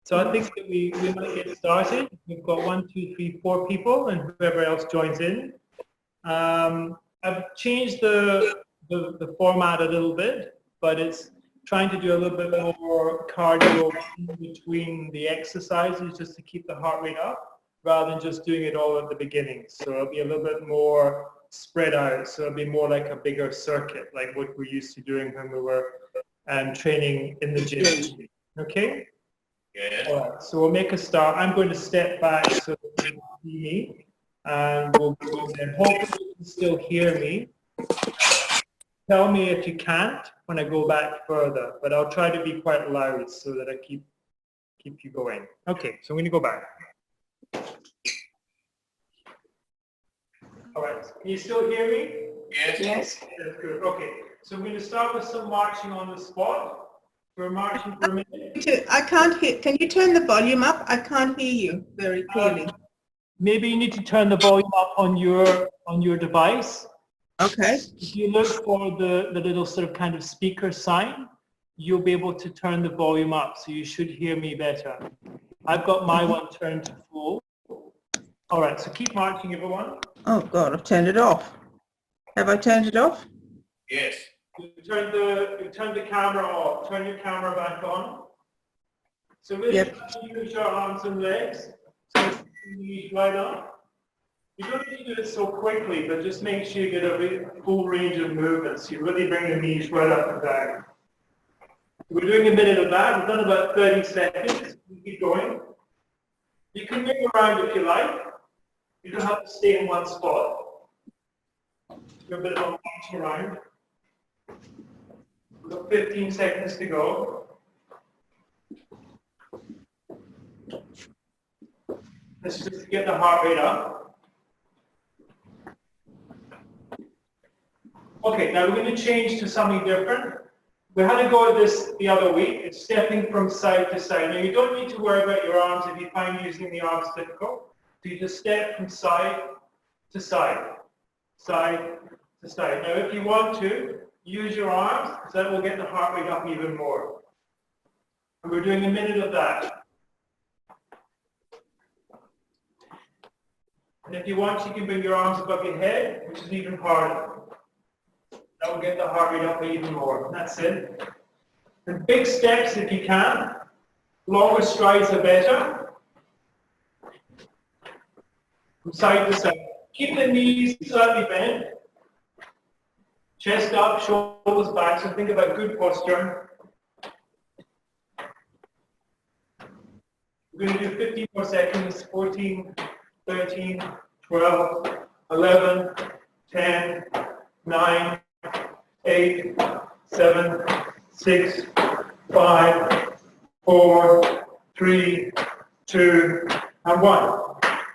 So I think that we might get started. We've got 1, 2, 3, 4 people, and whoever else joins in. I've changed the format a little bit, but it's trying to do a little bit more cardio in between the exercises just to keep the heart rate up, rather than just doing it all at the beginning. So it'll be a little bit more spread out. So it'll be more like a bigger circuit, like what we're used to doing when we were training in the gym. Okay? Yes. All right, so we'll make a start. I'm going to step back so that you can see me, and we'll go there. Hopefully you can still hear me. Tell me if you can't when I go back further, but I'll try to be quite loud so that I keep you going. Okay, so I'm going to go back. All right, can you still hear me? Yes. Yes. That's good. Okay, so I'm going to start with some marching on the spot. We're marching for a minute. I can't hear. Can you turn the volume up? I can't hear you very clearly. Maybe you need to turn the volume up on your device. Okay. If you look for the little sort of kind of speaker sign, you'll be able to turn the volume up, so you should hear me better. I've got my one turned to full. All right, so keep marching, everyone. Oh God, I've turned it off. Have I turned it off? Yes. You turn the camera off. Turn your camera back on. So really, use your arms and legs. So knees right up. You don't need to do it so quickly, but just make sure you get a full range of movements. You really bring the knees right up and down. We're doing a minute of that. We've done about 30 seconds. Keep going. You can move around if you like. You don't have to stay in one spot. Do a bit of marching around. We've got 15 seconds to go. This is just to get the heart rate up. Okay, now we're going to change to something different. We had to go at this the other week. It's stepping from side to side. Now you don't need to worry about your arms if you find using the arms difficult. So you just step from side to side, side to side. Now if you want to, use your arms, because that will get the heart rate up even more. And we're doing a minute of that. And if you want, you can bring your arms above your head, which is even harder. That will get the heart rate up even more. That's it. And big steps if you can. Longer strides are better. From side to side. Keep the knees slightly bent. Chest up, shoulders back. So think about good posture. We're going to do 15 more seconds. 14, 13, 12, 11, 10, 9, 8, 7, 6, 5, 4, 3, 2, and 1.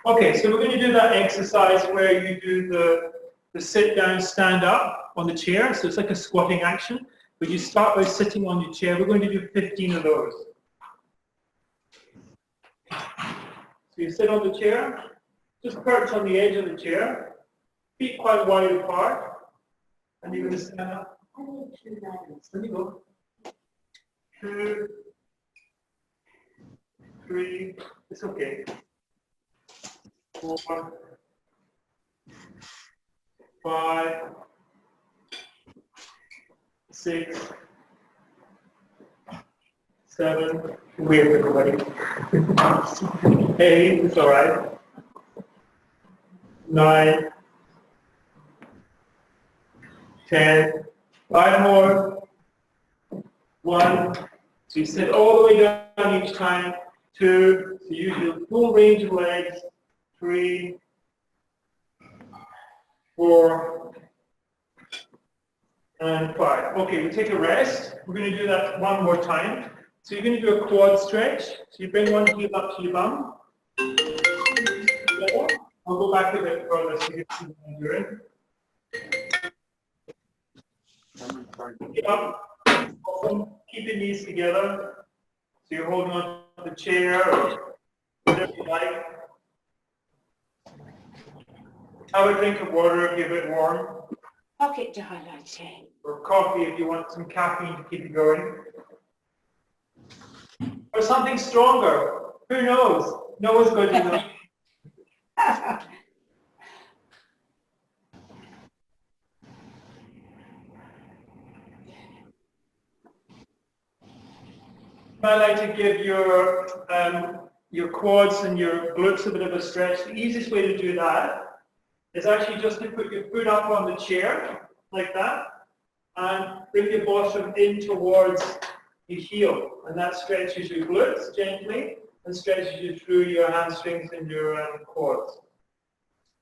Okay, so we're going to do that exercise where you do the sit down, stand up on the chair. So it's like a squatting action, but you start by sitting on your chair. We're going to do 15 of those. So you sit on the chair, just perch on the edge of the chair, feet quite wide apart. And you're going to stand up. Let me go. 2, 3, it's okay. 4, 5, 6, 7, weird everybody. 8, it's all right. 9, 10, 5 more, 1, so you sit all the way down each time, 2, so use your full range of legs, 3, 4, and 5. Okay, we take a rest. We're going to do that one more time. So you're going to do a quad stretch. So you bring one heel up to your bum. I'll go back a bit further so you can see what I'm doing. Get up, keep your knees together. So you're holding on to the chair or whatever you like. Have a drink of water if you're a bit warm. Pocket dilating. Or coffee if you want some caffeine to keep you going. Or something stronger. Who knows? No one's going to know. I like to give your quads and your glutes a bit of a stretch. The easiest way to do that is actually just to put your foot up on the chair, like that, and bring your bottom in towards your heel. And that stretches your glutes gently and stretches you through your hamstrings and your quads.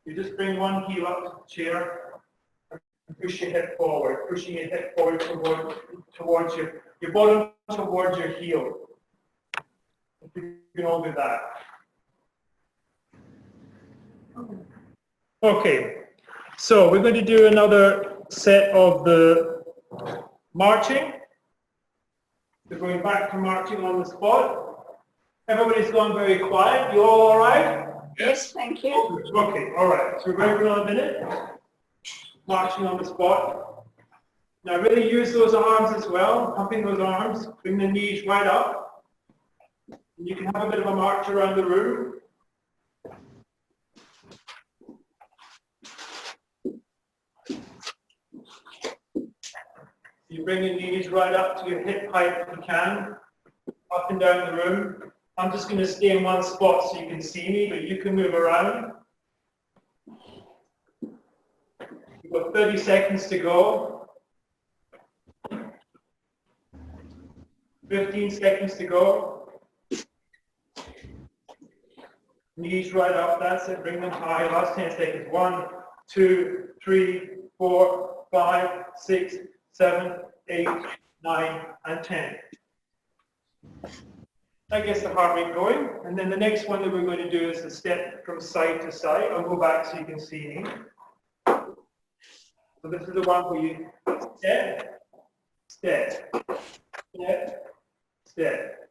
You just bring one heel up to the chair and push your hip forward, pushing your hip forward towards your bottom towards your heel. You can all do that. Okay, so we're going to do another set of the marching. We're going back to marching on the spot. Everybody's gone very quiet. You all right? Yes, thank you. Okay, all right. So we're going for another minute. Marching on the spot. Now really use those arms as well. Pumping those arms. Bring the knees right up. And you can have a bit of a march around the room. You bring your knees right up to your hip height if you can, up and down the room. I'm just going to stay in one spot so you can see me, but you can move around. You've got 30 seconds to go. 15 seconds to go. Knees right up, that's it, bring them high. Last 10 seconds. 1, 2, 3, 4, 5, 6, 7, 8, 9, and 10. That gets the heart rate going. And then the next one that we're going to do is a step from side to side. I'll go back so you can see me. So this is the one where you step, step, step, step,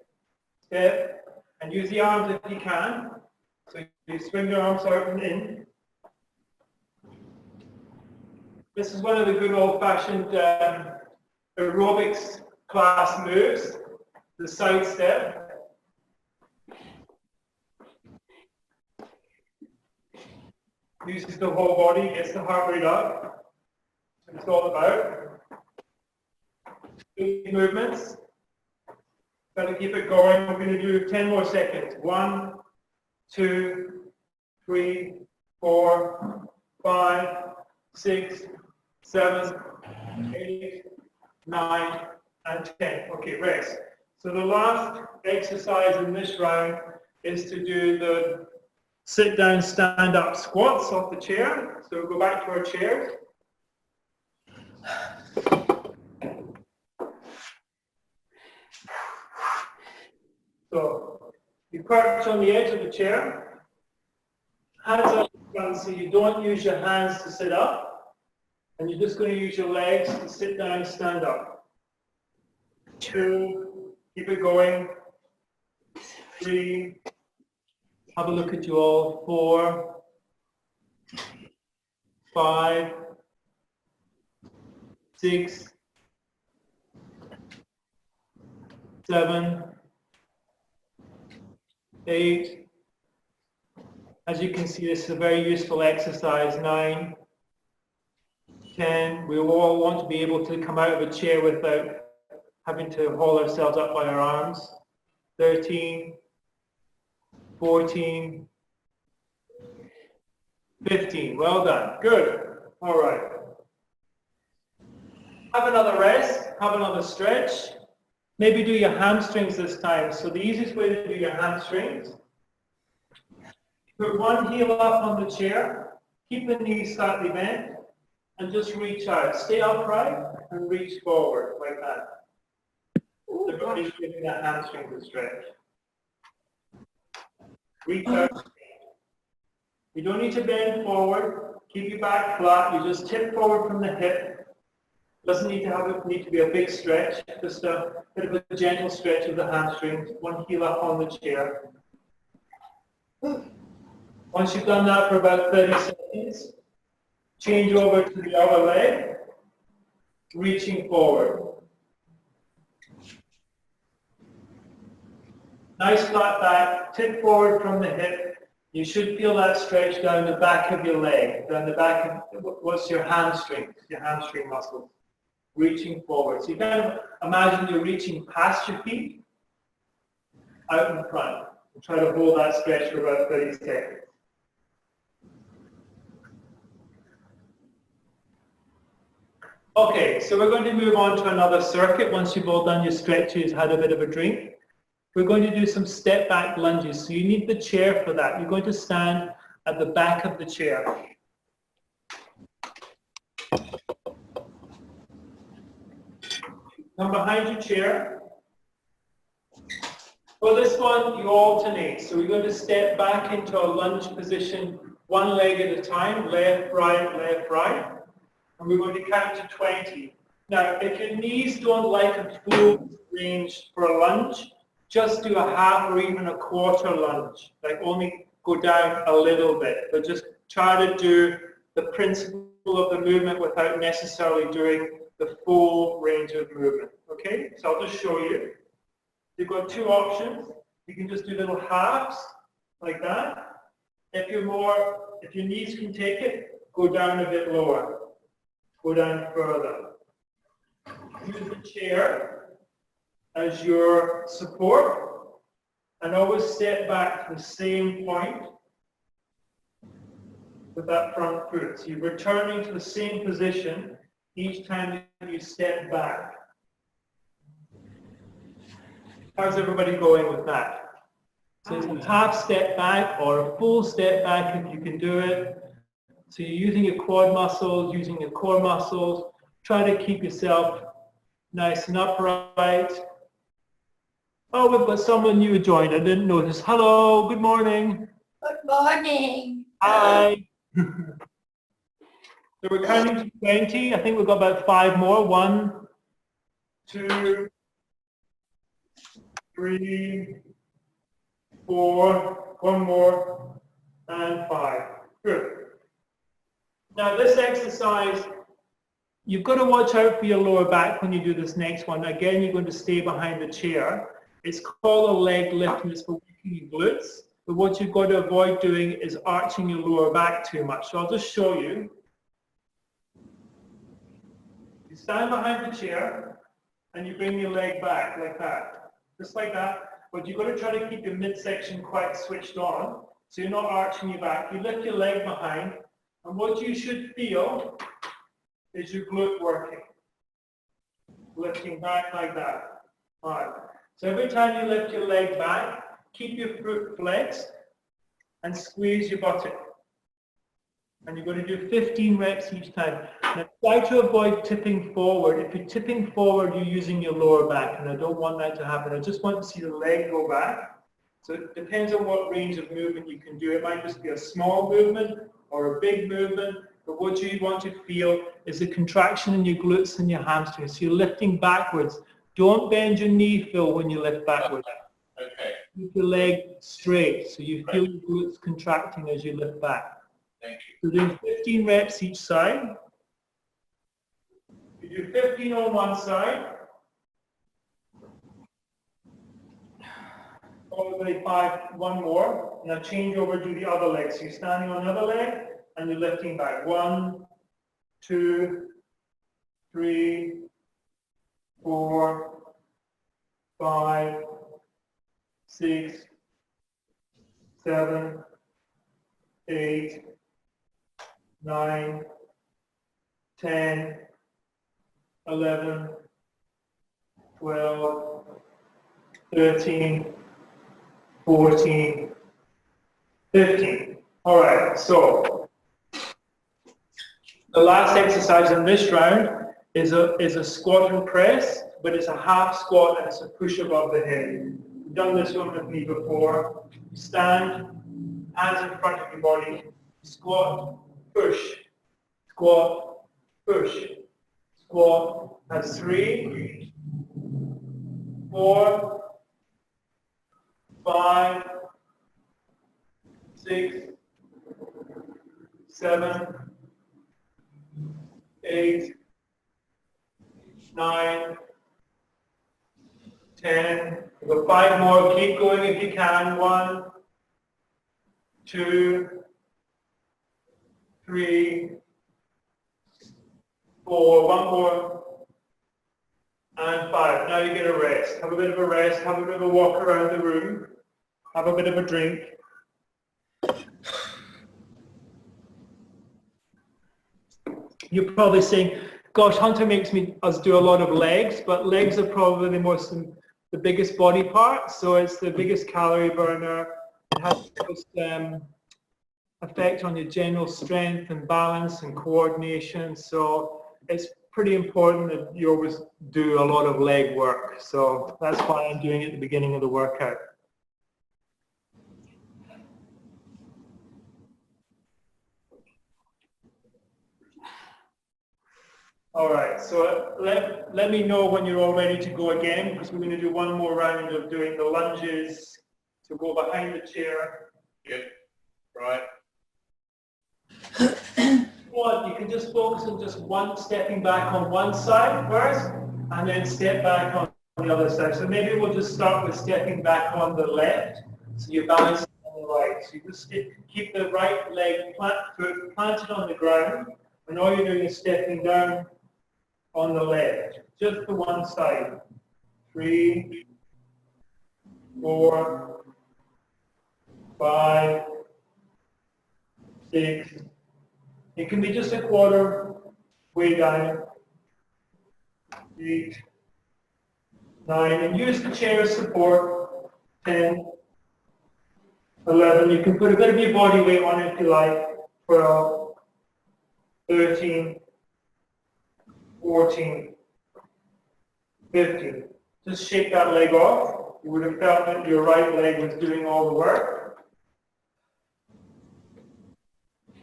step, and use the arms if you can. So you swing your arms out and in. This is one of the good old-fashioned aerobics class moves, the side step. Uses the whole body, gets the heart rate up. That's what it's all about. Big movements. Got to keep it going. We're going to do 10 more seconds. 1, 2, 3, 4, 5, 6, 7, 8, 9, and 10. Okay, rest. So the last exercise in this round is to do the sit down, stand up squats off the chair. So we'll go back to our chairs. So you perch on the edge of the chair, hands up in front so you don't use your hands to sit up, and you're just going to use your legs to sit down, stand up. 2, keep it going. 3, have a look at you all. 4, 5, 6, 7, 8. As you can see, this is a very useful exercise. 9, 10. We all want to be able to come out of a chair without having to haul ourselves up by our arms. 13, 14, 15. Well done. Good. All right. Have another rest. Have another stretch. Maybe do your hamstrings this time. So the easiest way to do your hamstrings, put one heel up on the chair, keep the knees slightly bent, and just reach out. Stay upright and reach forward like that. Everybody's giving that hamstring a stretch. Reach out. You don't need to bend forward. Keep your back flat. You just tip forward from the hip. Doesn't need to be a big stretch. Just a bit of a gentle stretch of the hamstrings. One heel up on the chair. Once you've done that for about 30 seconds, change over to the other leg, reaching forward. Nice flat back, tip forward from the hip. You should feel that stretch down the back of your leg, down the back of, what's your hamstring muscles, reaching forward. So you kind of imagine you're reaching past your feet, out in front, and try to hold that stretch for about 30 seconds. Okay, so we're going to move on to another circuit once you've all done your stretches, had a bit of a drink. We're going to do some step back lunges. So you need the chair for that. You're going to stand at the back of the chair. Come behind your chair. For this one, you alternate. So we're going to step back into a lunge position, one leg at a time, left, right. And we're going to count to 20. Now, if your knees don't like a full range for a lunge, just do a half or even a quarter lunge. Like only go down a little bit, but just try to do the principle of the movement without necessarily doing the full range of movement. Okay, so I'll just show you. You've got two options. You can just do little halves like that. If your knees can take it, go down a bit lower. Go down further. Use the chair as your support and always step back to the same point with that front foot. So you're returning to the same position each time that you step back. How's everybody going with that? So it's a half step back or a full step back if you can do it. So you're using your quad muscles, using your core muscles. Try to keep yourself nice and upright. Oh, we've got someone new joined. I didn't notice. Hello, good morning. Good morning. Hi. So we're counting to 20. I think we've got about 5 more. 1, 2, 3, 4, 1 more, and 5. Good. Now this exercise, you've got to watch out for your lower back when you do this next one. Again, you're going to stay behind the chair. It's called a leg lift and it's for working your glutes. But what you've got to avoid doing is arching your lower back too much. So I'll just show you. You stand behind the chair and you bring your leg back like that. Just like that. But you've got to try to keep your midsection quite switched on. So you're not arching your back. You lift your leg behind. And what you should feel is your glute working. Lifting back like that. All right. So every time you lift your leg back, keep your foot flexed and squeeze your buttock. And you're going to do 15 reps each time. Now try to avoid tipping forward. If you're tipping forward, you're using your lower back, and I don't want that to happen. I just want to see the leg go back. So it depends on what range of movement you can do. It might just be a small movement or a big movement, but what you want to feel is a contraction in your glutes and your hamstrings. So you're lifting backwards. Don't bend your knee, Phil, when you lift backwards. Okay. Keep your leg straight so you feel your glutes contracting as you lift back. Thank you. So doing 15 reps each side. You do 15 on one side. Probably 5, 1 more. Now change over to the other leg. So you're standing on the other leg and you're lifting back. 1, 2, 3, 4, 5, 6, 7, 8, 9, 10, 11, 12, 13, 14, 15. All right, so the last exercise in this round is a squat and press, but it's a half squat and it's a push above the head. You've done this one with me before. You stand, hands in front of your body, squat, push, squat, push, squat. That's 3, 4, 5, 6, 7, 8, 9, 10. We've got 5 more. Keep going if you can. 1, 2, 3, 4. 1 more. And 5. Now you get a rest. Have a bit of a rest. Have a bit of a walk around the room. Have a bit of a drink. You're probably saying, gosh, Hunter makes us do a lot of legs, but legs are probably the biggest body part, so it's the biggest calorie burner. It has the biggest effect on your general strength and balance and coordination, so it's pretty important that you always do a lot of leg work. So that's why I'm doing it at the beginning of the workout. All right, so let me know when you're all ready to go again, because we're going to do one more round of doing the lunges. So go behind the chair. Good. Right. What, you can just focus on just stepping back on one side first, and then step back on the other side. So maybe we'll just start with stepping back on the left, so you're balancing on the right. So you just keep the right leg foot planted on the ground, and all you're doing is stepping down on the left, just the one side. 3, 4, 5, 6. It can be just a quarter way down. 8, 9, and use the chair as support. 10, 11. You can put a bit of your body weight on it if you like. 12, 13, 14, 15. Just shake that leg off. You would have felt that your right leg was doing all the work.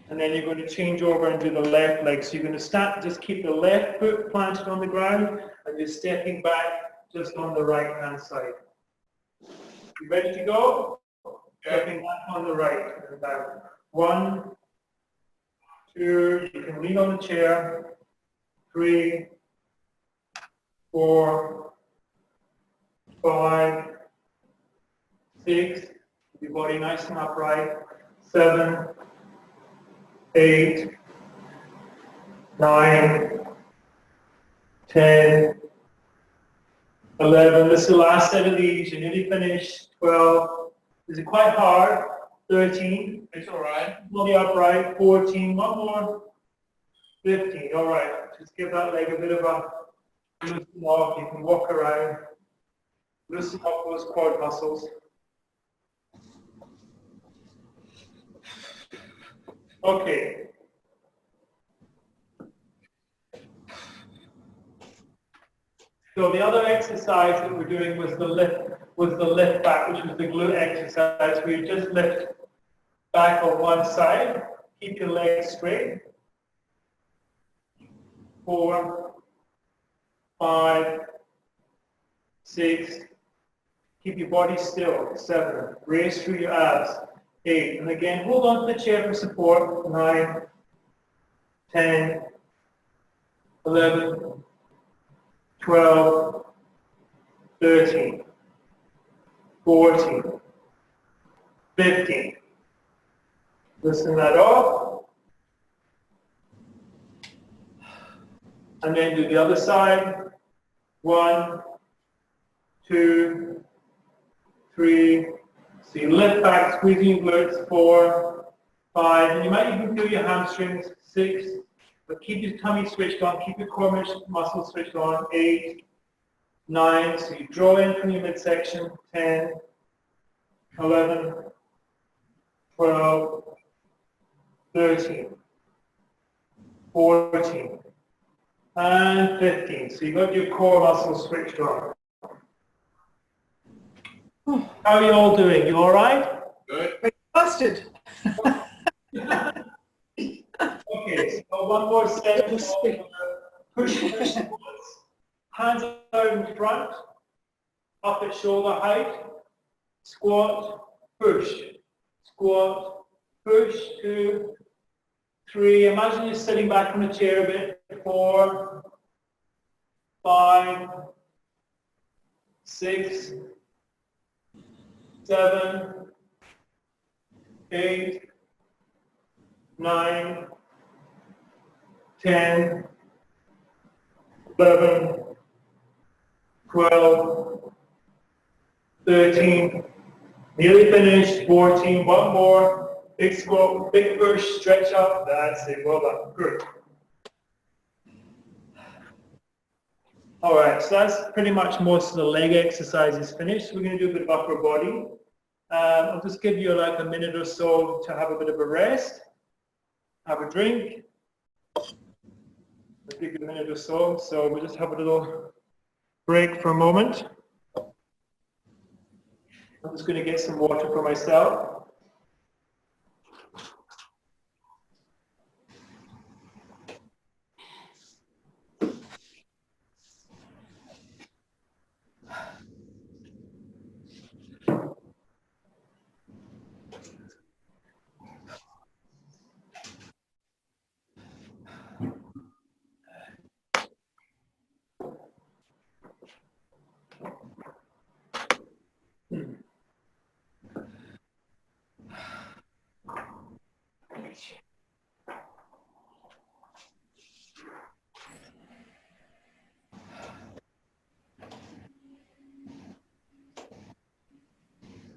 And then you're going to change over and do the left leg. So you're going to just keep the left foot planted on the ground, and you're stepping back just on the right hand side. You ready to go? Stepping back on the right and down. 1, 2, you can lean on the chair. 3, 4, 5, 6, keep your body nice and upright. 7, 8, 9, 10, 11. This is the last set of these. You're nearly finished. 12. Is it quite hard? 13. It's all right. Body upright. 14. One more. 15. All right. Just give that leg a bit of a loosen off. You can walk around. Loosen up those quad muscles. Okay. So the other exercise that we're doing was the lift back, which was the glute exercise, where you just lift back on one side, keep your legs straight. 4, 5, 6, keep your body still. 7, raise through your abs. 8, and again, hold on to the chair for support. 9, 10, 11, 12, 13, 14, 15. Loosen that off. And then do the other side. 1, 2, 3. So you lift back, squeezing your glutes. 4, 5. And you might even feel your hamstrings. 6. But keep your tummy switched on. Keep your core muscles switched on. 8, 9. So you draw in from your midsection. 10, 11, 12, 13, 14, and 15. So you've got your core muscles switched on. How are you all doing? You all right? Good. Busted. Okay, so one more set. Push forwards. Hands out in front, up at shoulder height. Squat, push. Squat, push. 2, 3. Imagine you're sitting back from the chair a bit. 4, 5, 6, 7, 8, 9, 10, 11, 12, 13, nearly finished, 14, one more, big squat, big push, stretch up, that's it, well done, good. All right, so that's pretty much most of the leg exercises finished. We're going to do a bit of upper body. I'll just give you like a minute or so to have a bit of a rest, have a drink. I'll give you a minute or so, so we'll just have a little break for a moment. I'm just going to get some water for myself.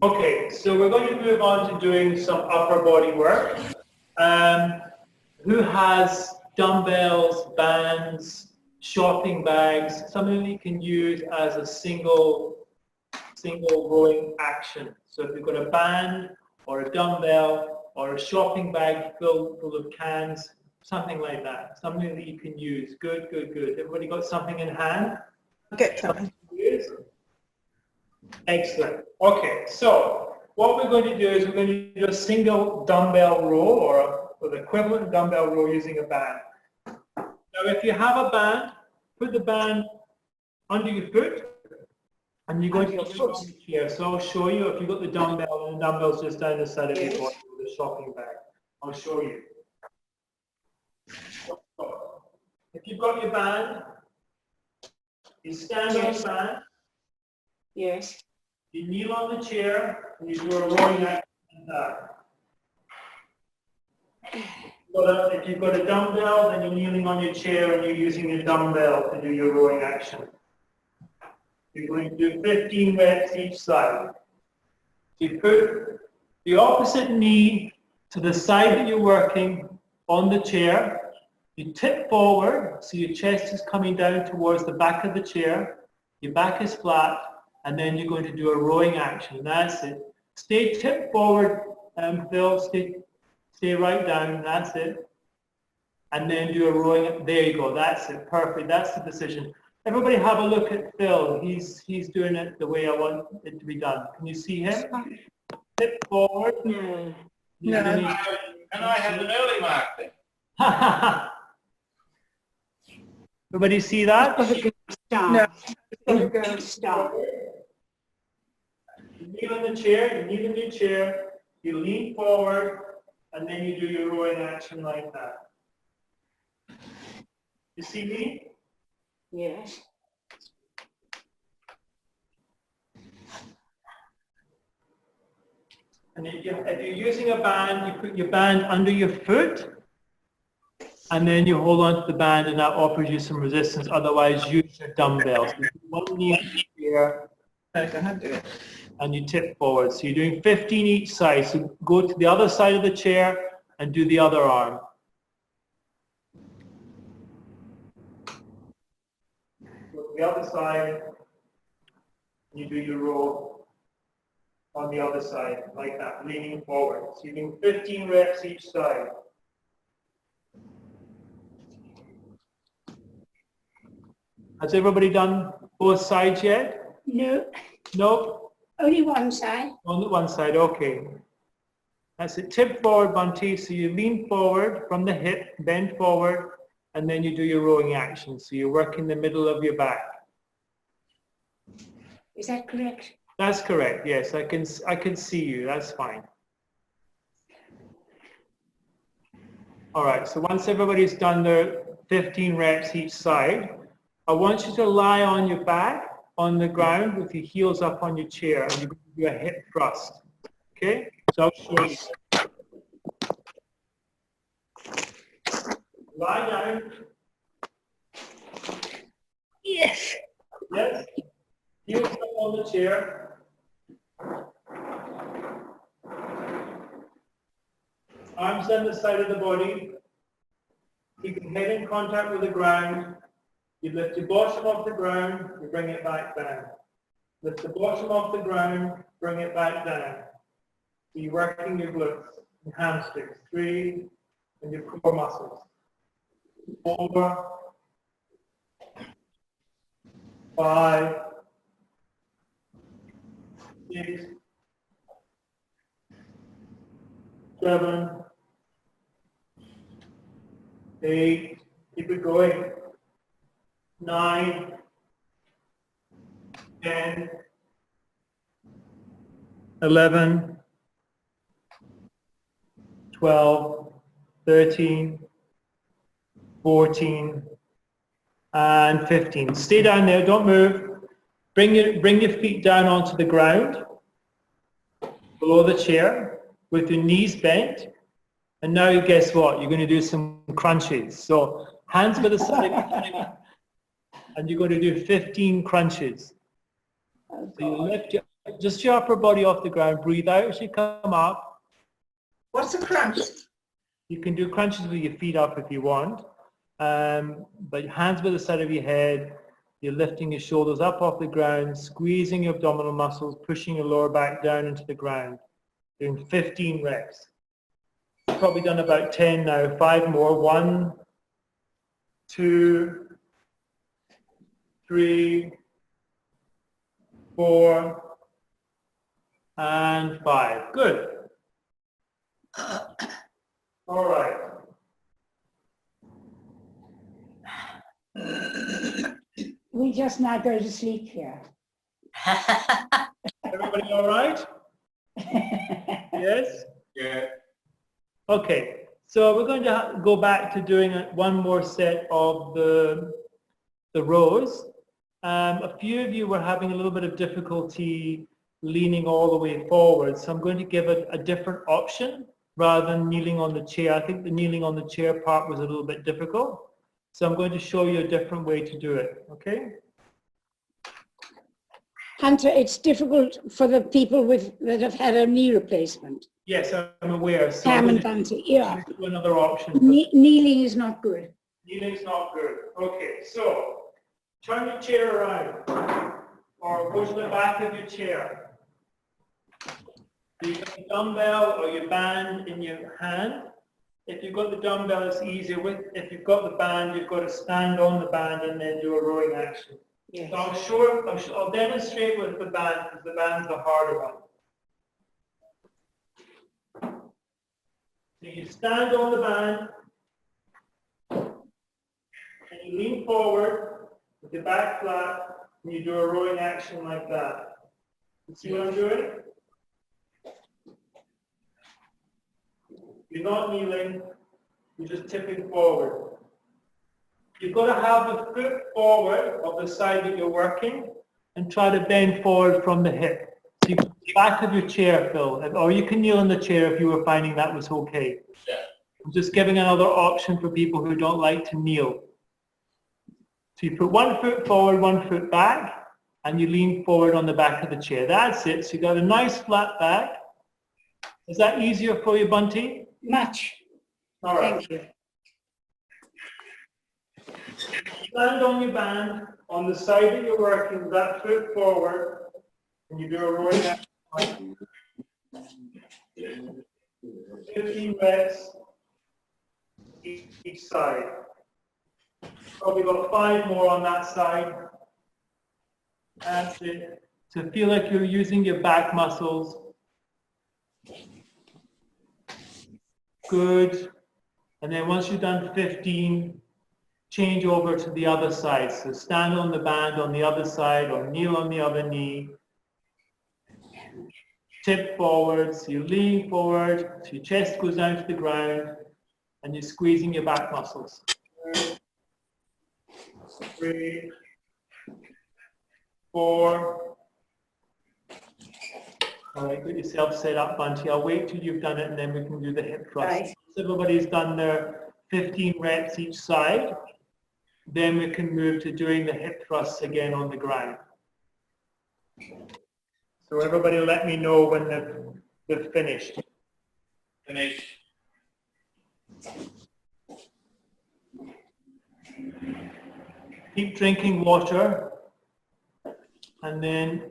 Okay, so we're going to move on to doing some upper body work. Who has dumbbells, bands, shopping bags, something you can use as a single rowing action? So if you've got a band or a dumbbell or a shopping bag full of cans, something like that, something that you can use. Good, good, good. Everybody got something in hand? Okay, something. Excellent. Okay, so what we're going to do is we're going to do a single dumbbell row or the equivalent dumbbell row using a band. Now, if you have a band, put the band under your foot and you're going to put it on the chair. So I'll show you if you've got the dumbbell and the dumbbell's just down the side of your body with the shopping bag. I'll show you. If you've got your band, you stand on the band. Yes. You kneel on the chair and you do a rowing action like that. If you've got a dumbbell, then you're kneeling on your chair and you're using your dumbbell to do your rowing action. You're going to do 15 reps each side. You put the opposite knee to the side that you're working on the chair. You tip forward, so your chest is coming down towards the back of the chair. Your back is flat, and then you're going to do a rowing action. That's it. Stay tipped forward, Phil. Stay right down. That's it. And then do a rowing. There you go. That's it. Perfect. That's the decision. Everybody have a look at Phil. He's doing it the way I want it to be done. Can you see him? Tip forward. No. No. And I have an early mark then. Everybody see that? No. Stop. You kneel in the chair, you kneel in your chair, you lean forward, and then you do your rowing action like that. You see me? Yes. And if you're using a band, you put your band under your foot, and then you hold on to the band, and that offers you some resistance. Otherwise, use your dumbbells. You put one knee on the chair, I can't do it. and you tip forward. So you're doing 15 each side. So go to the other side of the chair and do the other arm. Go to the other side, and you do your row on the other side, like that, leaning forward. So you're doing 15 reps each side. Has everybody done both sides yet? No. No? Only one side. On the one side, okay. That's it. Tip forward, Bunty. So you lean forward from the hip, bend forward, and then you do your rowing action. So you work in the middle of your back. Is that correct? That's correct. Yes, I can see you. That's fine. All right. So once everybody's done their 15 reps each side, I want you to lie on your back on the ground with your heels up on your chair, and you're going to do a hip thrust. Okay? So I'll show you. Lie down. Yes. Yes. Heels up on the chair. Arms down the side of the body. Keep your head in contact with the ground. You lift your bottom off the ground, you bring it back down. Lift the bottom off the ground, bring it back down. So you're working your glutes and hamstrings. 3, and your core muscles. 4, 5, 6, 7, 8, keep it going. 9, 10, 11, 12, 13, 14, and 15. Stay down there, don't move. Bring your feet down onto the ground, below the chair, with your knees bent. And now guess what? You're going to do some crunches. So hands by the side of your head, and you're going to do 15 crunches. So you lift just your upper body off the ground, breathe out as you come up. What's a crunch? You can do crunches with your feet up if you want. But hands by the side of your head, you're lifting your shoulders up off the ground, squeezing your abdominal muscles, pushing your lower back down into the ground. Doing 15 reps. You've probably done about 10 now. 5 more. 1, 2, 3, 4, and 5. Good. All right. We just now go to sleep here. Everybody all right? Yes? Yeah. Okay. So we're going to go back to doing one more set of the rows. A few of you were having a little bit of difficulty leaning all the way forward, so I'm going to give it a different option rather than kneeling on the chair. I think the kneeling on the chair part was a little bit difficult, so I'm going to show you a different way to do it, okay? Hunter, it's difficult for the people that have had a knee replacement. Yes, I'm aware. So Pam I'm and going Bunty, yeah. to do another option. Kneeling is not good. Kneeling's not good. Okay, so turn your chair around or go to the back of your chair. So you've got the dumbbell or your band in your hand. If you've got the dumbbell, it's easier. If you've got the band, you've got to stand on the band and then do a rowing action. Yes. So I'll demonstrate with the band because the band's the harder one. So you stand on the band and you lean forward with your back flat and you do a rowing action like that. You see what I'm doing? You're not kneeling, you're just tipping forward. You've got to have the foot forward of the side that you're working and try to bend forward from the hip. So you put the back of your chair, Phil, or you can kneel in the chair if you were finding that was okay. Yeah. I'm just giving another option for people who don't like to kneel. So you put one foot forward, one foot back, and you lean forward on the back of the chair. That's it. So you've got a nice flat back. Is that easier for you, Bunty? Much. All right. Thank you. Stand on your band on the side that you're working, that foot forward, and you do a rowing action. 15 reps each side. Probably got 5 more on that side. That's it. So feel like you're using your back muscles. Good. And then once you've done 15, change over to the other side. So stand on the band on the other side or kneel on the other knee. Tip forward, so you lean forward, so your chest goes down to the ground, and you're squeezing your back muscles. 2, 3, 4. All right, get yourself set up, Bunty. I'll wait till you've done it and then we can do the hip thrust. Right. Once everybody's done their 15 reps each side, then we can move to doing the hip thrusts again on the ground. So everybody let me know when they've finished. Finish. Keep drinking water. And then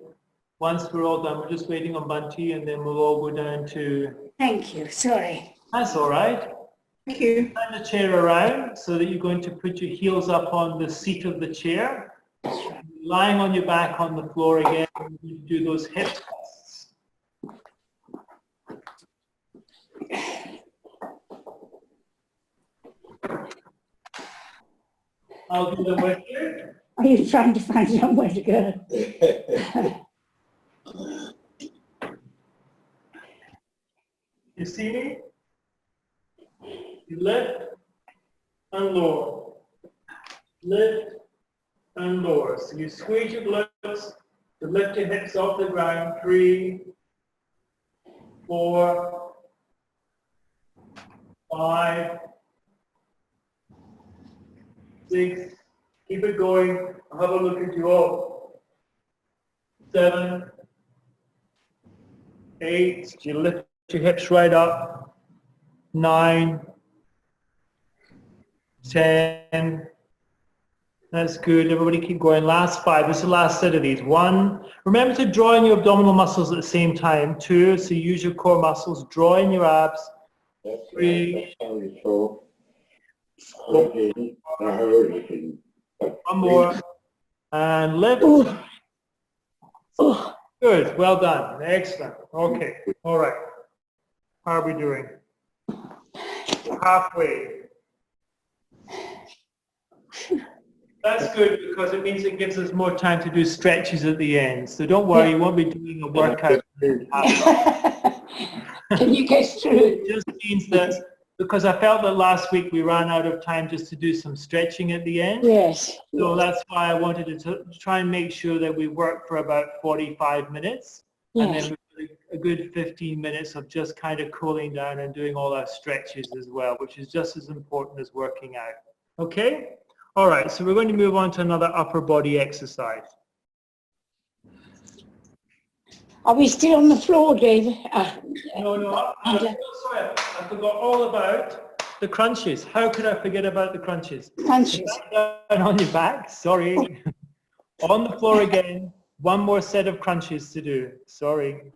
once we're all done, we're just waiting on Bunty and then we'll all go down to... Thank you, sorry. That's all right. Thank you. Turn the chair around so that you're going to put your heels up on the seat of the chair. Lying on your back on the floor again, you do those hip thrusts. I'll do them with you. Are you trying to find somewhere to go? You see me? You lift and lower. Lift and lower. So you squeeze your glutes to lift your hips off the ground. 3, 4, 5, 6. Keep it going. I'll have a look at you all. 7, 8. You lift your hips right up. 9, 10. That's good. Everybody keep going. Last 5. This is the last set of these. 1. Remember to draw in your abdominal muscles at the same time. 2. So use your core muscles. Draw in your abs. 3. 4. 1 more. And lift. Oh, Good. Well done. Excellent. Okay. All right. How are we doing? Halfway. That's good because it means it gives us more time to do stretches at the end. So don't worry, you won't be doing a workout. can you get through? It just means that because I felt that last week we ran out of time just to do some stretching at the end. Yes. So that's why I wanted to try and make sure that we work for about 45 minutes. And Yes. then a good 15 minutes of just kind of cooling down and doing all our stretches as well, which is just as important as working out. Okay? All right, so we're going to move on to another upper body exercise. Are we still on the floor, David? No, I'm sorry, I forgot all about the crunches. How could I forget about the crunches? Crunches. Down on your back, sorry. On the floor again, 1 more set of crunches to do, sorry.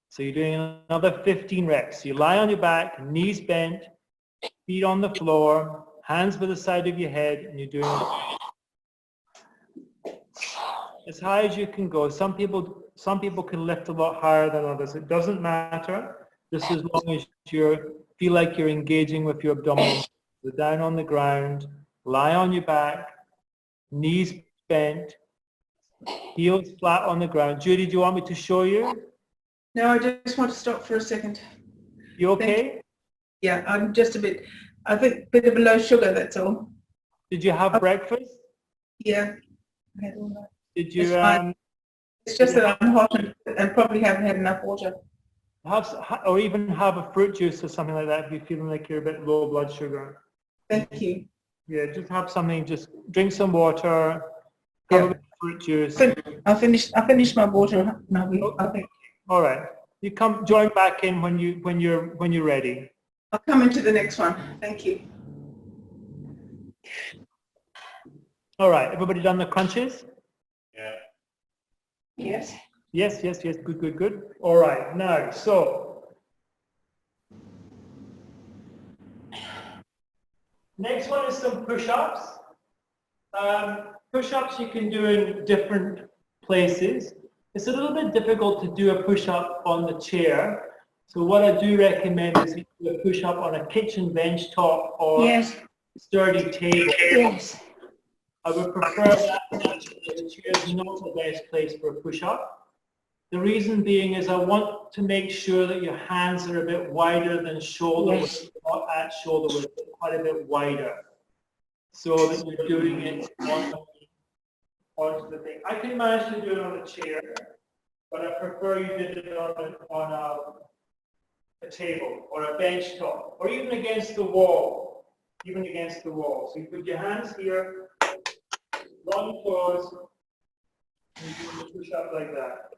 So you're doing another 15 reps. You lie on your back, knees bent, feet on the floor, hands by the side of your head, and you're doing as high as you can go. Some people can lift a lot higher than others. It doesn't matter, just as long as you feel like you're engaging with your abdominals. So down on the ground, lie on your back, knees bent, heels flat on the ground. Judy, do you want me to show you? No, I just want to stop for a second. You okay? Yeah, I'm just I think a bit of a low sugar, that's all. Did you have breakfast? Yeah. I had all that. Did you It's fine. It's just that I'm hot and probably haven't had enough water. or even have a fruit juice or something like that if you're feeling like you're a bit low blood sugar? Thank you. Yeah, just have something, just drink some water, have a bit of fruit juice. I'll finish my water now. I think All right. You come join back in when you're ready. I'll come into the next one. Thank you. All right, everybody done the crunches? Yeah. Yes. Yes. Good. All right, now, so next one is some push-ups. Push-ups you can do in different places. It's a little bit difficult to do a push-up on the chair. So what I do recommend is you do a push-up on a kitchen bench top or Yes. sturdy table. Yes. I would prefer that. The chair is not the best place for a push-up. The reason being is I want to make sure that your hands are a bit wider than shoulder width, not at shoulder width, but quite a bit wider. So that you're doing it on I can manage to do it on a chair, but I prefer you did it on a table or a bench top, or even against the wall, even against the wall. So you put your hands here, long toes, and you push up like that.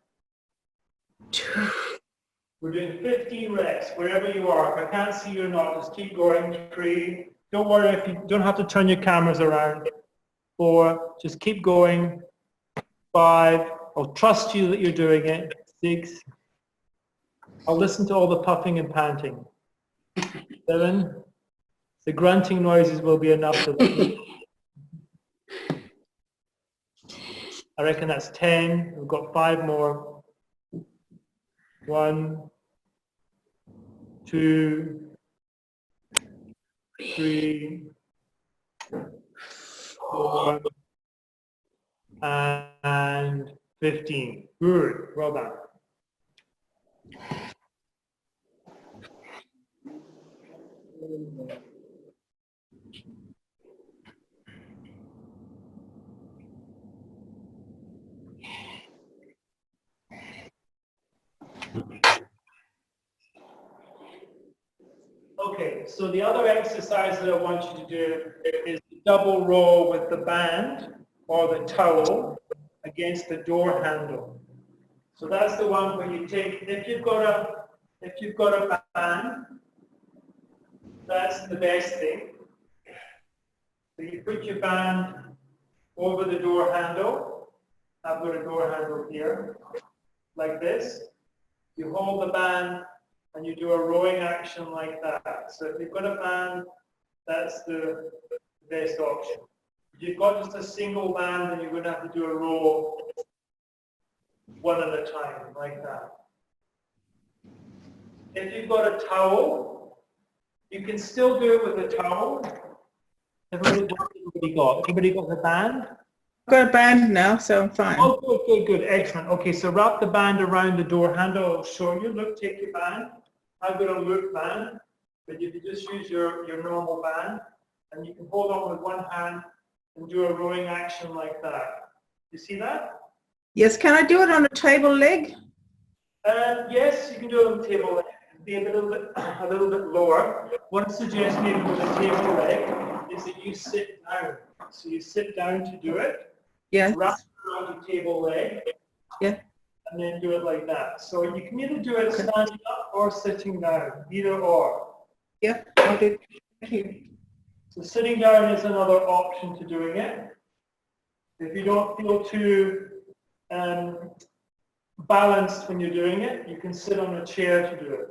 We're doing 15 reps, wherever you are. If I can't see you or not, just keep going. 3, don't worry if you don't have to turn your cameras around. 4, just keep going. 5, I'll trust you that you're doing it. 6, I'll listen to all the puffing and panting. 7, the grunting noises will be enough to I reckon that's 10. We've got 5 more. 1, 2, 3, 4, and 15. Good. Well done. Okay, so the other exercise that I want you to do is double roll with the band or the towel against the door handle. So that's the one where you take, if you've got a band, that's the best thing. So you put your band over the door handle. I've got a door handle here, like this. You hold the band and you do a rowing action like that. So if you've got a band, that's the best option. If you've got just a single band, then you're going to have to do a row one at a time, like that. If you've got a towel, you can still do it with a towel. Everybody got the band? I've got a band now, so I'm fine. Oh, good, excellent. Okay, so wrap the band around the door handle. I'll show you. Look, take your band. I've got a loop band, but you can just use your normal band, and you can hold on with one hand and do a rowing action like that. You see that? Yes, can I do it on a table leg? Yes, you can do it on the table leg. Be a little bit lower. What I suggest maybe with a table leg is that you sit down. So you sit down to do it. Yes. Wrap around the table leg. Yeah. And then do it like that. So you can either do it standing up or sitting down, either or. Yeah, I'll do it. So sitting down is another option to doing it. If you don't feel too balanced when you're doing it, you can sit on a chair to do it.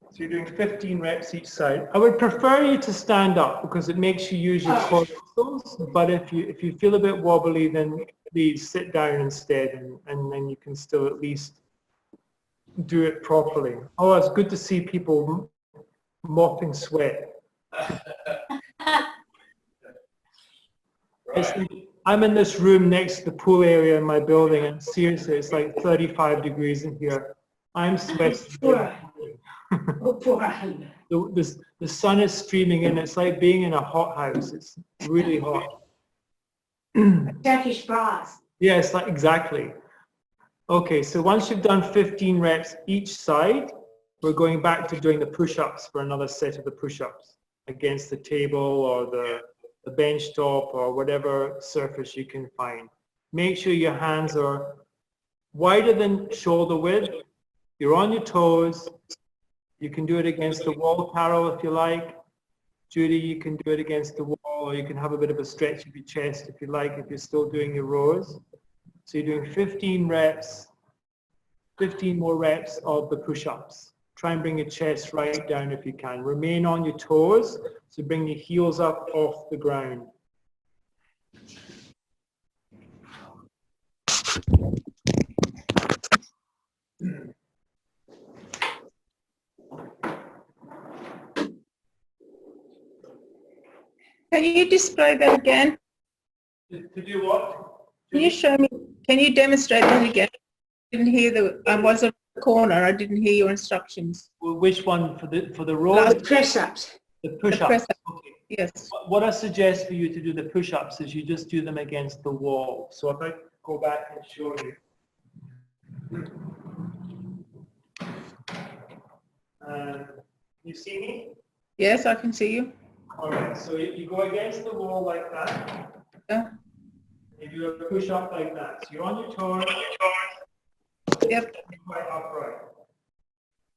So you're doing 15 reps each side. I would prefer you to stand up because it makes you use your core muscles. But if you feel a bit wobbly, then please sit down instead, and then you can still at least do it properly. Oh, it's good to see people mopping sweat. I'm in this room next to the pool area in my building, and seriously, it's like 35 degrees in here. I'm sweating. The sun is streaming in. It's like being in a hothouse. It's really hot. Turkish bras. Yes, like exactly. Okay, so once you've done 15 reps each side, we're going back to doing the push-ups for another set of the push-ups against the table or the bench top or whatever surface you can find. Make sure your hands are wider than shoulder width. You're on your toes. You can do it against the wall, Carol, if you like. Judy, you can do it against the wall, or you can have a bit of a stretch of your chest if you like, if you're still doing your rows. So you're doing 15 reps, 15 more reps of the push-ups. Try and bring your chest right down if you can. Remain on your toes, so bring your heels up off the ground. Can you display that again? To do what? Can you show me, can you demonstrate that again? I didn't hear I was on the corner, I didn't hear your instructions. Which one? For the row? The press-ups. The push-ups. Okay. Yes. What I suggest for you to do the push-ups is you just do them against the wall. So if I go back and show you. You see me? Yes, I can see you. All right, so you go against the wall like that. Yeah. You do a push-up like that. So you're on your toes. Yep. Quite upright.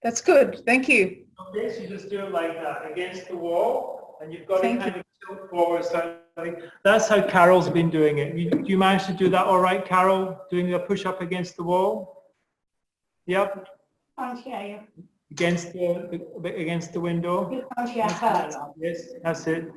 That's good. Thank you. Okay, so you just do it like that, against the wall, and you've got Thank to kind of tilt forward slightly. That's how Carol's been doing it. Do you manage to do that all right, Carol? Doing a push-up against the wall? Yep. Against the window? Yes, that's it.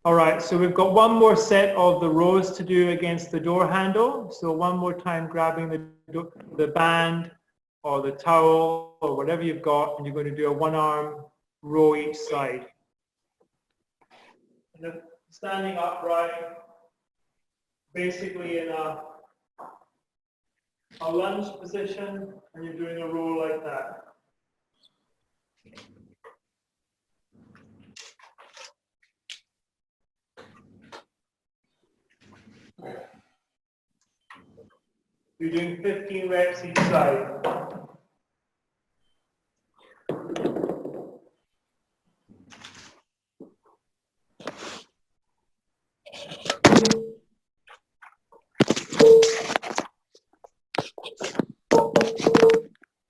All right, so we've got one more set of the rows to do against the door handle. So one more time grabbing the band or the towel or whatever you've got, and you're going to do a one-arm row each side. And then standing upright, basically in a lunge position, and you're doing a row like that. You're doing 15 reps each side.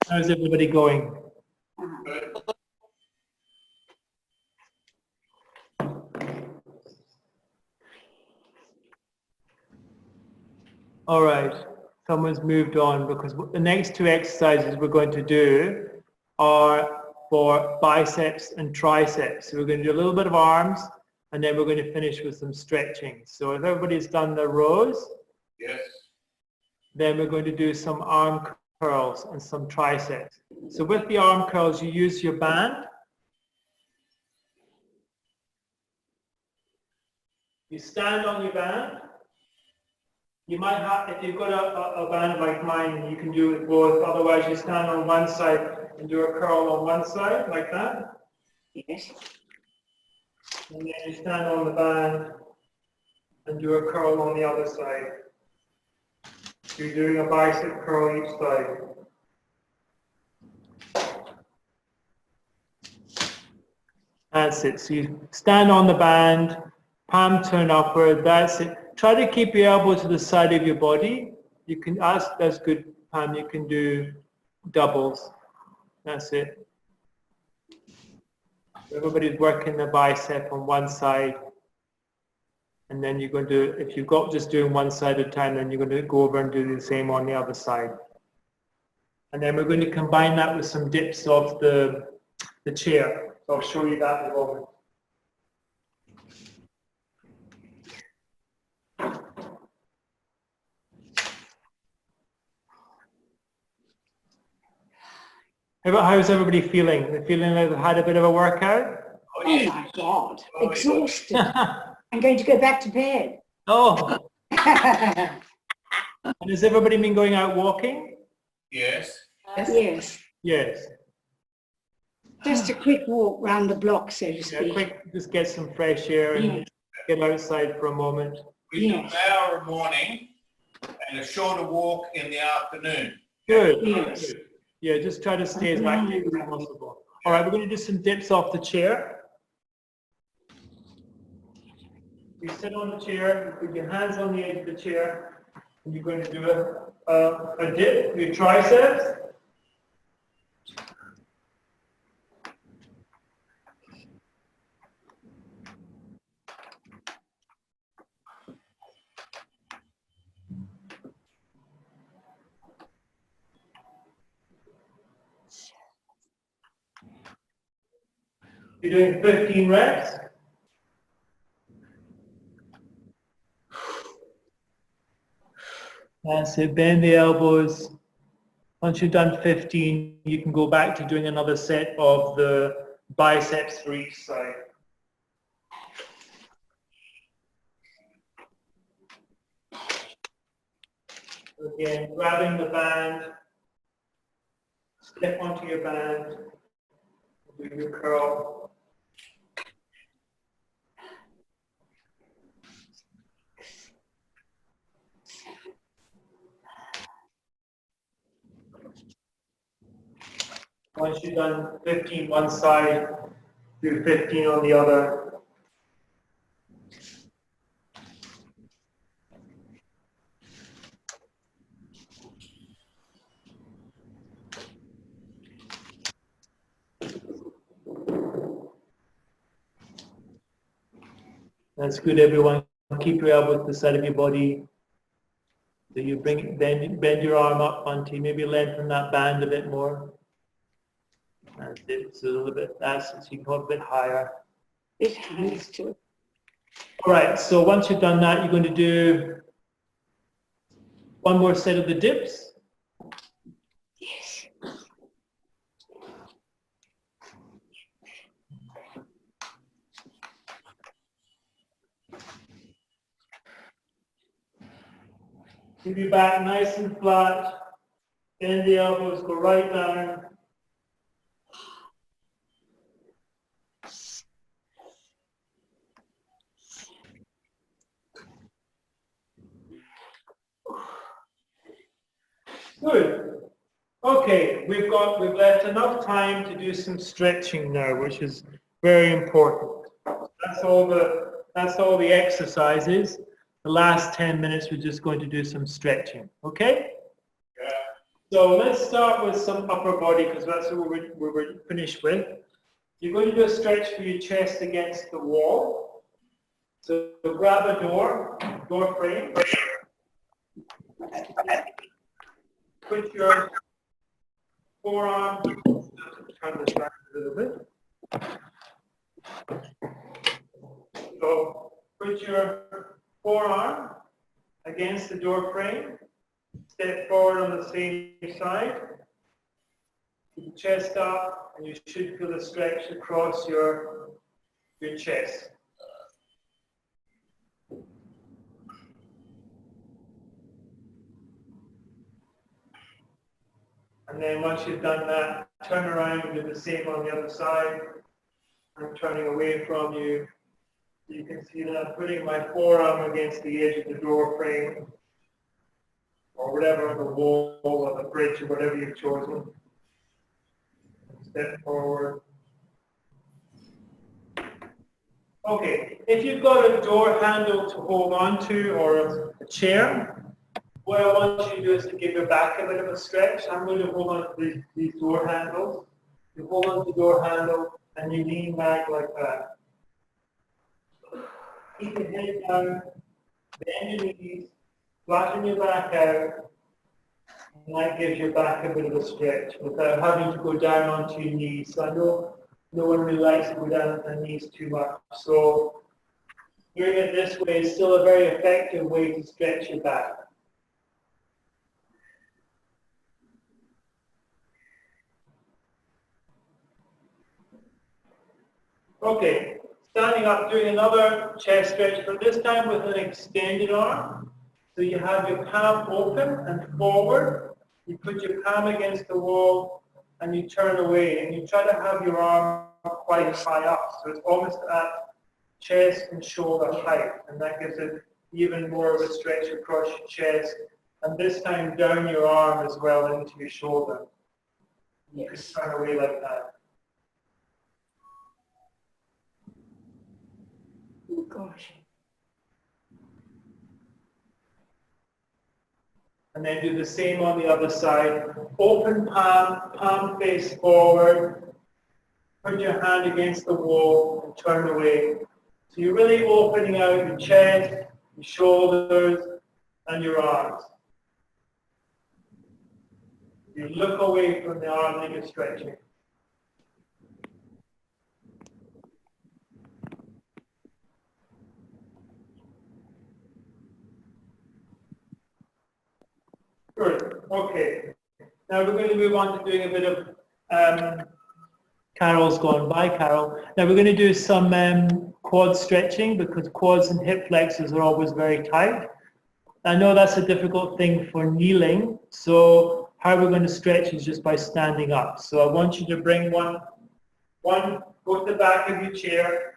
How's everybody going? All right, someone's moved on because the next two exercises we're going to do are for biceps and triceps. So we're going to do a little bit of arms, and then we're going to finish with some stretching. So if everybody's done their rows, Yes. then we're going to do some arm curls and some triceps. So with the arm curls, you use your band. You stand on your band. You might have, if you've got a band like mine, you can do it both. Otherwise, you stand on one side and do a curl on one side, like that. Yes. And then you stand on the band and do a curl on the other side. So you're doing a bicep curl each side. That's it. So you stand on the band, palm turn upward, that's it. Try to keep your elbow to the side of your body. You can ask, that's good, Pam, you can do doubles. That's it. Everybody's working the bicep on one side. And then you're going to, if you've got just doing one side at a time, then you're going to go over and do the same on the other side. And then we're going to combine that with some dips of the chair. So I'll show you that in a moment. How's everybody feeling? They're feeling like they've had a bit of a workout? Oh my God, exhausted. I'm going to go back to bed. Oh, and has everybody been going out walking? Yes. Yes, Yes. just a quick walk round the block, so to Yeah, speak. quick, just get some fresh air and get outside for a moment. We do Yes. an hour in the morning and a shorter walk in the afternoon. Good. Yes. Good. Yeah, just try to stay as active as possible. All right, we're going to do some dips off the chair. You sit on the chair, you put your hands on the edge of the chair, and you're going to do a dip, your triceps. You're doing 15 reps. That's it, bend the elbows. Once you've done 15, you can go back to doing another set of the biceps for each side. Again, grabbing the band, Step onto your band, do your curl. Once you've done 15 one side, do 15 on the other. That's good, everyone. Keep your elbow to the side of your body. So you bend your arm up onto, maybe lengthen that band a bit more. That's it. So a little bit. That's it. So you can go a bit higher. It has to. All right. So once you've done that, you're going to do one more set of the dips. Yes. Keep your back nice and flat. Bend the elbows, go right down. Good. Okay, we've left enough time to do some stretching now, which is very important. That's all the exercises. The last 10 minutes we're just going to do some stretching. Okay? Yeah. So let's start with some upper body because that's what we're finished with. You're going to do a stretch for your chest against the wall. So grab a door frame. Put your forearm, turn this back a little bit. So put your forearm against the door frame. Step forward on the same side. Keep the chest up, and you should feel a stretch across your chest. And then once you've done that, turn around and do the same on the other side. I'm turning away from you. You can see that I'm putting my forearm against the edge of the door frame or whatever, on the wall or the bridge or whatever you've chosen. Step forward. Okay, if you've got a door handle to hold on to or a chair, what I want you to do is to give your back a bit of a stretch. I'm going to hold on to these door handles. You hold on to the door handle and you lean back like that. Keep your head down, bend your knees, flatten your back out, and that gives your back a bit of a stretch without having to go down onto your knees. So I know no one really likes to go down on their knees too much. So doing it this way is still a very effective way to stretch your back. Okay, standing up, doing another chest stretch, but this time with an extended arm. So you have your palm open and forward. You put your palm against the wall and you turn away. And you try to have your arm quite high up. So it's almost at chest and shoulder height. And that gives it even more of a stretch across your chest. And this time down your arm as well into your shoulder. You can turn away like that. Oh, gosh. And then do the same on the other side. Open palm, palm face forward. Put your hand against the wall and turn away. So you're really opening out your chest, your shoulders, and your arms. You look away from the arm that you're stretching. Good. Okay. Now we're going to move on to doing a bit of Carol's gone. Bye, Carol. Now we're going to do some quad stretching because quads and hip flexors are always very tight. I know that's a difficult thing for kneeling. So how we're going to stretch is just by standing up. So I want you to bring one, go to the back of your chair,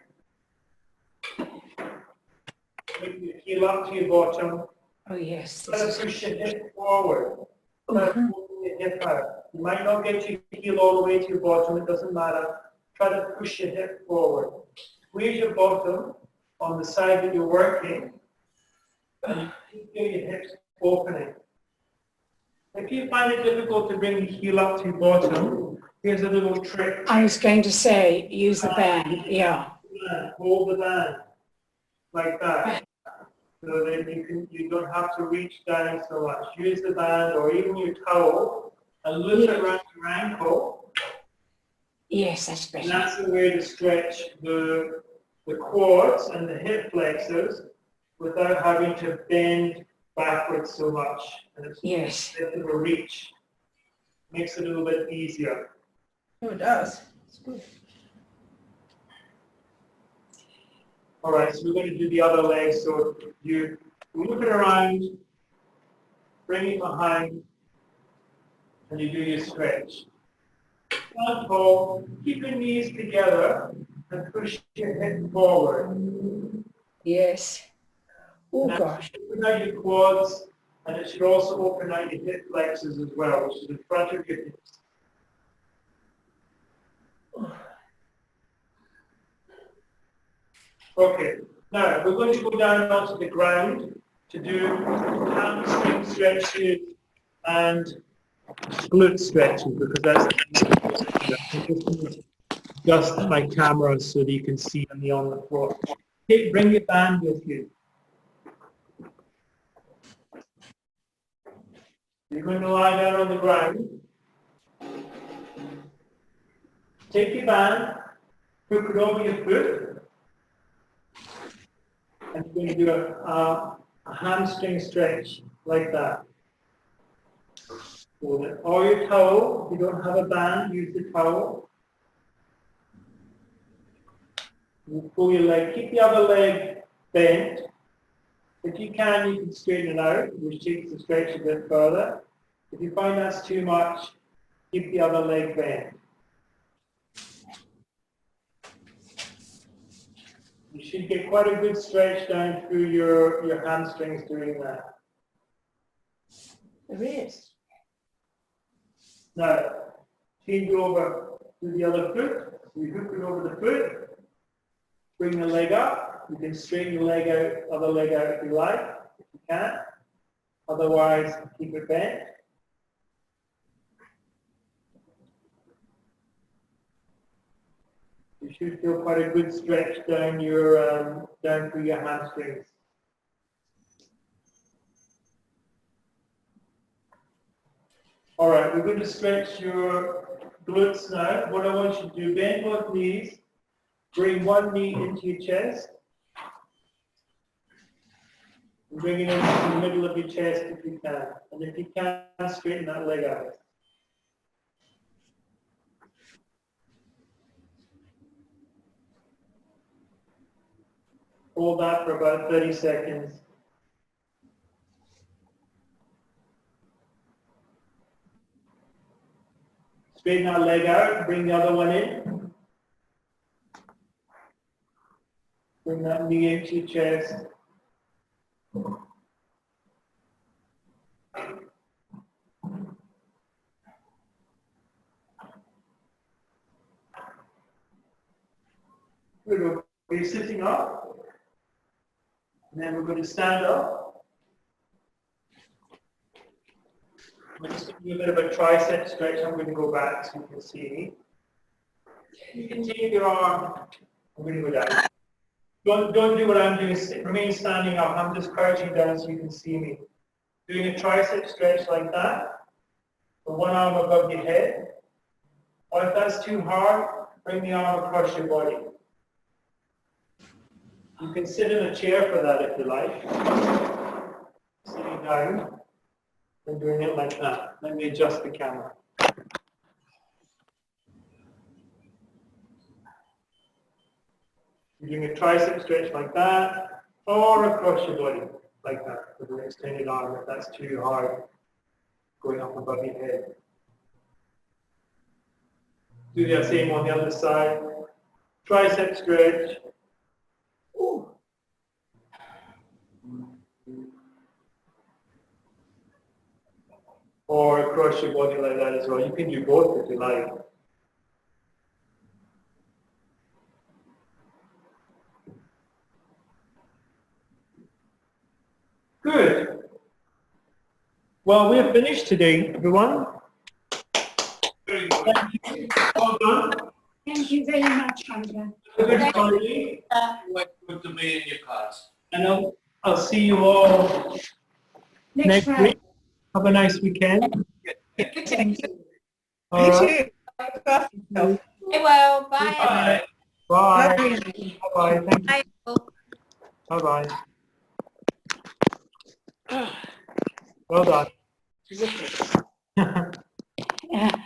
bring your heel up to your bottom, Oh, yes. try to push your hip forward, try to pull your hip out. You might not get your heel all the way to your bottom, it doesn't matter. Try to push your hip forward. Squeeze your bottom on the side that you're working, and you feel your hips opening. If you find it difficult to bring the heel up to your bottom, here's a little trick. I was going to say, use the band, yeah. Hold the band like that, so that you don't have to reach down so much. Use the band or even your towel and lift it around your ankle. Yes, that's And better. that's the way to stretch the quads and the hip flexors without having to bend backwards so much. And it's Yes. a bit of a reach. Makes it a little bit easier. Oh, it does. It's good. All right, so we're going to do the other leg. So you move it around, bring it behind, and you do your stretch. Stand tall, keep your knees together, and push your hip forward. Yes. Oh, Now, gosh. open out your quads, and it should also open out your hip flexors as well, which is in front of your hips. Okay, now we're going to go down onto the ground to do hamstring stretches and glute stretches, because that's just my camera so that you can see me on the floor. Okay, bring your band with you. You're going to lie down on the ground. Take your band, hook it over your foot, and you're going to do a hamstring stretch like that. Hold it. Or your towel. If you don't have a band, use the towel. You pull your leg, keep the other leg bent. If you can straighten it out, which takes the stretch a bit further. If you find that's too much, keep the other leg bent. You should get quite a good stretch down through your hamstrings doing that. There is. Now, change over to the other foot. So you hook it over the foot, bring the leg up. You can straighten the leg out, other leg out if you like, if you can. Otherwise, keep it bent. You should feel quite a good stretch down down through your hamstrings. All right, we're going to stretch your glutes now. What I want you to do, bend both knees, bring one knee into your chest, and bring it into the middle of your chest if you can. And if you can, straighten that leg out. Hold that for about 30 seconds. Straighten that leg out, bring the other one in. Bring that knee into your chest. Good. We're sitting up. And then we're going to stand up. We're just going to do a bit of a tricep stretch. I'm going to go back so you can see me. You can take your arm. I'm going to go down. Don't do what I'm doing. Remain standing up. I'm just crouching down so you can see me. Doing a tricep stretch like that. With one arm above your head. Or if that's too hard, bring the arm across your body. You can sit in a chair for that if you like. Sitting down and doing it like that. Let me adjust the camera. You're doing a tricep stretch like that, or across your body like that with an extended arm if that's too hard. going up above your head. Do the same on the other side. Tricep stretch. Ooh. Or across your body like that as well. You can do both if you like. Good. Well, we're finished today, everyone. Very good. Thank you. Well done. Thank you very much, Hunter. Have a good Friday. Good to be in your class. And I'll see you all next Friday. week. Have a nice weekend. Thank you. All You right. too. Look after yourself. Well, bye. Bye. Bye. Bye. Bye-bye. Thank you. Bye. Bye-bye. Well done. Yeah.